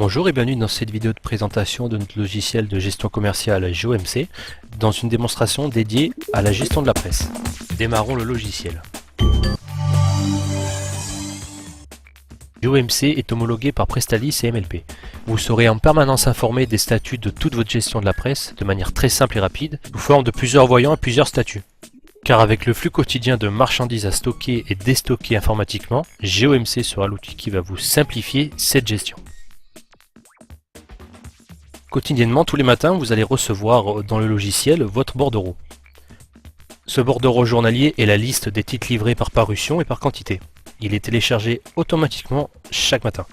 Bonjour et bienvenue dans cette vidéo de présentation de notre logiciel de gestion commerciale GeoMC dans une démonstration dédiée à la gestion de la presse. Démarrons le logiciel. GeoMC est homologué par Prestalis et MLP. Vous serez en permanence informé des statuts de toute votre gestion de la presse de manière très simple et rapide, sous forme de plusieurs voyants et plusieurs statuts. Car avec le flux quotidien de marchandises à stocker et déstocker informatiquement, GeoMC sera l'outil qui va vous simplifier cette gestion. Quotidiennement, tous les matins, vous allez recevoir dans le logiciel votre bordereau. Ce bordereau journalier est la liste des titres livrés par parution et par quantité. Il est téléchargé automatiquement chaque matin.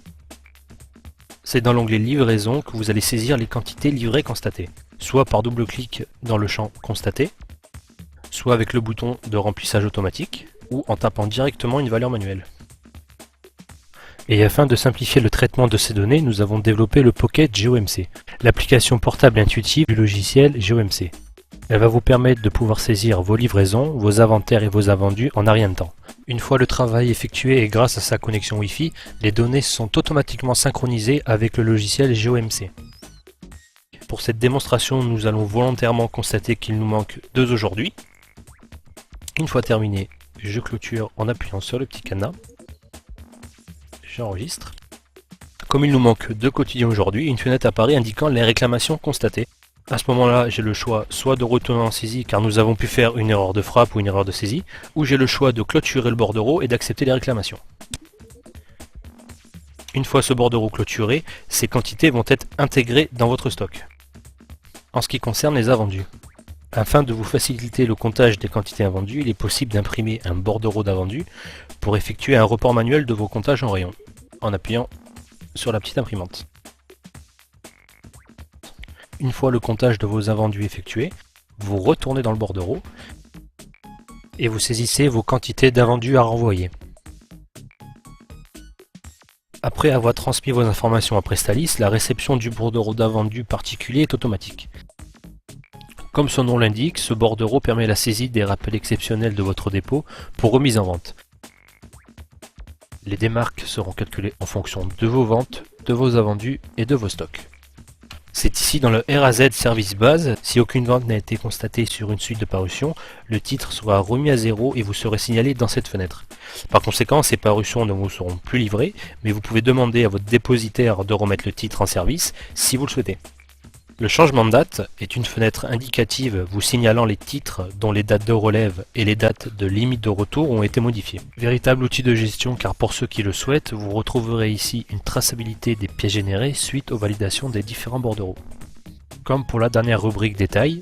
C'est dans l'onglet livraison que vous allez saisir les quantités livrées constatées, soit par double-clic dans le champ constaté, soit avec le bouton de remplissage automatique, ou en tapant directement une valeur manuelle. Et afin de simplifier le traitement de ces données, nous avons développé le Pocket GeoMC, l'application portable intuitive du logiciel GeoMC. Elle va vous permettre de pouvoir saisir vos livraisons, vos inventaires et vos invendus en un rien de temps. Une fois le travail effectué et grâce à sa connexion Wi-Fi, les données sont automatiquement synchronisées avec le logiciel GeoMC. Pour cette démonstration, nous allons volontairement constater qu'il nous manque 2 aujourd'hui. Une fois terminé, je clôture en appuyant sur le petit cadenas. J'enregistre. Comme il nous manque 2 quotidiens aujourd'hui, une fenêtre apparaît indiquant les réclamations constatées. À ce moment-là, j'ai le choix soit de retourner en saisie car nous avons pu faire une erreur de frappe ou une erreur de saisie, ou j'ai le choix de clôturer le bordereau et d'accepter les réclamations. Une fois ce bordereau clôturé, ces quantités vont être intégrées dans votre stock. En ce qui concerne les invendus, afin de vous faciliter le comptage des quantités invendues, il est possible d'imprimer un bordereau d'invendus pour effectuer un report manuel de vos comptages en rayon, en appuyant sur la petite imprimante. Une fois le comptage de vos invendus effectué, vous retournez dans le bordereau et vous saisissez vos quantités d'invendus à renvoyer. Après avoir transmis vos informations à Prestalis, la réception du bordereau d'invendus particulier est automatique. Comme son nom l'indique, ce bordereau permet la saisie des rappels exceptionnels de votre dépôt pour remise en vente. Les démarques seront calculées en fonction de vos ventes, de vos invendus et de vos stocks. C'est ici dans le RAZ service base, si aucune vente n'a été constatée sur une suite de parutions, le titre sera remis à 0 et vous serez signalé dans cette fenêtre. Par conséquent, ces parutions ne vous seront plus livrées, mais vous pouvez demander à votre dépositaire de remettre le titre en service si vous le souhaitez. Le changement de date est une fenêtre indicative vous signalant les titres dont les dates de relève et les dates de limite de retour ont été modifiées. Véritable outil de gestion car pour ceux qui le souhaitent, vous retrouverez ici une traçabilité des pièces générées suite aux validations des différents bordereaux. Comme pour la dernière rubrique détail,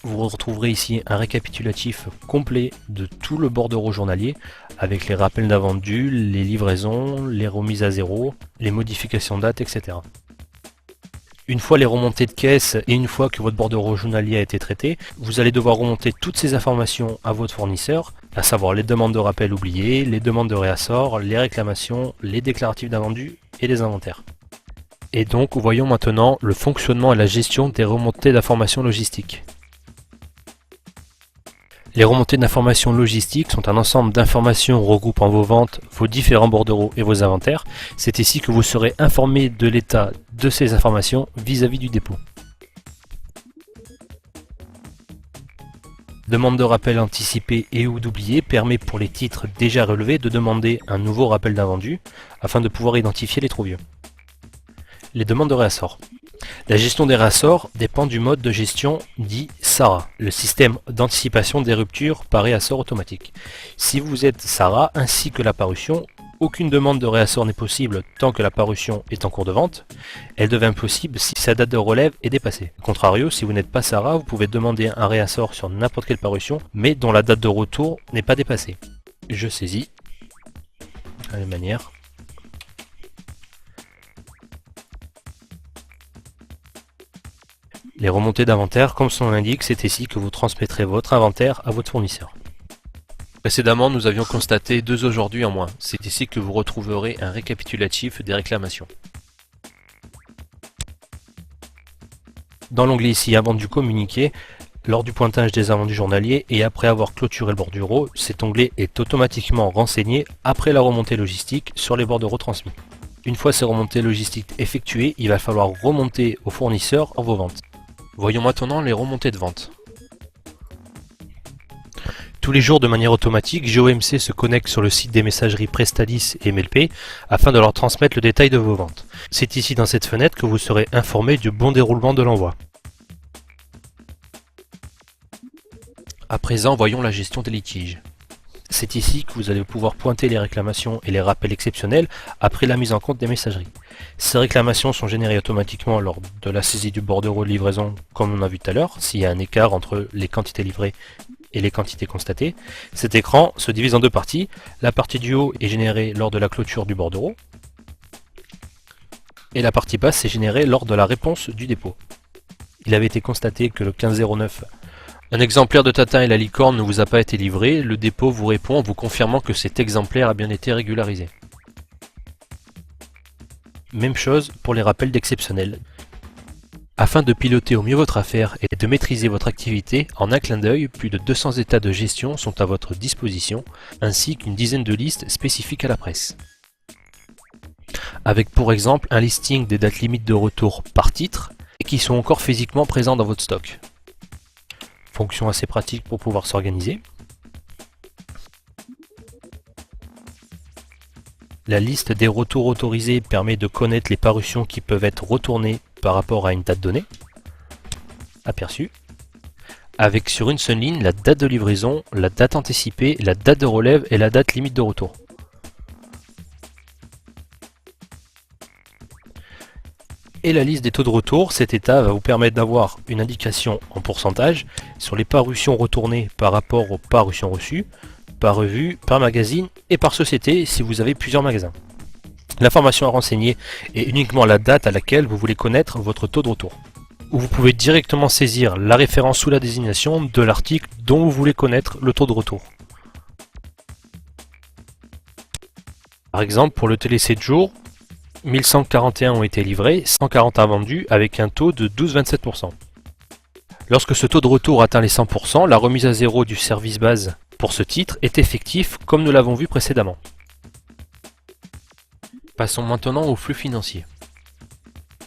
vous retrouverez ici un récapitulatif complet de tout le bordereau journalier avec les rappels d'invendus, les livraisons, les remises à 0, les modifications de date, etc. Une fois les remontées de caisse et une fois que votre bordereau journalier a été traité, vous allez devoir remonter toutes ces informations à votre fournisseur, à savoir les demandes de rappel oubliées, les demandes de réassort, les réclamations, les déclaratifs d'invendus et les inventaires. Et donc, voyons maintenant le fonctionnement et la gestion des remontées d'informations logistiques. Les remontées d'informations logistiques sont un ensemble d'informations regroupant vos ventes, vos différents bordereaux et vos inventaires. C'est ici que vous serez informé de l'état de ces informations vis-à-vis du dépôt. Demande de rappel anticipé et ou d'oublié permet pour les titres déjà relevés de demander un nouveau rappel d'invendu afin de pouvoir identifier les trop vieux. Les demandes de réassort. La gestion des réassorts dépend du mode de gestion dit SARA, le système d'anticipation des ruptures par réassort automatique. Si vous êtes SARA ainsi que la parution, aucune demande de réassort n'est possible tant que la parution est en cours de vente. Elle devient possible si sa date de relève est dépassée. A contrario, si vous n'êtes pas SARA, vous pouvez demander un réassort sur n'importe quelle parution, mais dont la date de retour n'est pas dépassée. Je saisis de la même manière. Les remontées d'inventaire, comme son nom l'indique, c'est ici que vous transmettrez votre inventaire à votre fournisseur. Précédemment, nous avions constaté 2 aujourd'hui en moins. C'est ici que vous retrouverez un récapitulatif des réclamations. Dans l'onglet ici Invendus communiqués, lors du pointage des invendus journaliers et après avoir clôturé le bordereau, cet onglet est automatiquement renseigné après la remontée logistique sur les bordereaux transmis. Une fois ces remontées logistiques effectuées, il va falloir remonter au fournisseur vos ventes. Voyons maintenant les remontées de vente. Tous les jours de manière automatique, GeoMC se connecte sur le site des messageries Prestalis et MLP afin de leur transmettre le détail de vos ventes. C'est ici dans cette fenêtre que vous serez informé du bon déroulement de l'envoi. À présent, voyons la gestion des litiges. C'est ici que vous allez pouvoir pointer les réclamations et les rappels exceptionnels après la mise en compte des messageries. Ces réclamations sont générées automatiquement lors de la saisie du bordereau de livraison, comme on a vu tout à l'heure, s'il y a un écart entre les quantités livrées et les quantités constatées. Cet écran se divise en deux parties. La partie du haut est générée lors de la clôture du bordereau et la partie basse est générée lors de la réponse du dépôt. Il avait été constaté que le 1509, un exemplaire de Tatin et la licorne ne vous a pas été livré. Le dépôt vous répond en vous confirmant que cet exemplaire a bien été régularisé. Même chose pour les rappels d'exceptionnel. Afin de piloter au mieux votre affaire et de maîtriser votre activité, en un clin d'œil, plus de 200 états de gestion sont à votre disposition, ainsi qu'une dizaine de listes spécifiques à la presse. Avec pour exemple un listing des dates limites de retour par titre, et qui sont encore physiquement présents dans votre stock. Fonction assez pratique pour pouvoir s'organiser. La liste des retours autorisés permet de connaître les parutions qui peuvent être retournées par rapport à une date donnée. Aperçu. Avec sur une seule ligne la date de livraison, la date anticipée, la date de relève et la date limite de retour. Et la liste des taux de retour, cet état va vous permettre d'avoir une indication en pourcentage sur les parutions retournées par rapport aux parutions reçues, par revue, par magazine et par société si vous avez plusieurs magasins. L'information à renseigner est uniquement la date à laquelle vous voulez connaître votre taux de retour. Ou vous pouvez directement saisir la référence sous la désignation de l'article dont vous voulez connaître le taux de retour. Par exemple, pour le télé 7 jours, 1141 ont été livrés, 140 vendus avec un taux de 12,27%. Lorsque ce taux de retour atteint les 100%, la remise à zéro du service base pour ce titre est effectif comme nous l'avons vu précédemment. Passons maintenant aux flux financiers.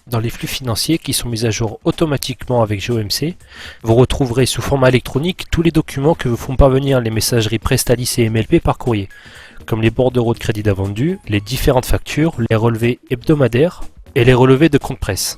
Dans les flux financiers qui sont mis à jour automatiquement avec GeoMC, vous retrouverez sous format électronique tous les documents que vous font parvenir les messageries Prestalis et MLP par courrier, comme les bordereaux de crédit d'invendus, les différentes factures, les relevés hebdomadaires et les relevés de compte presse.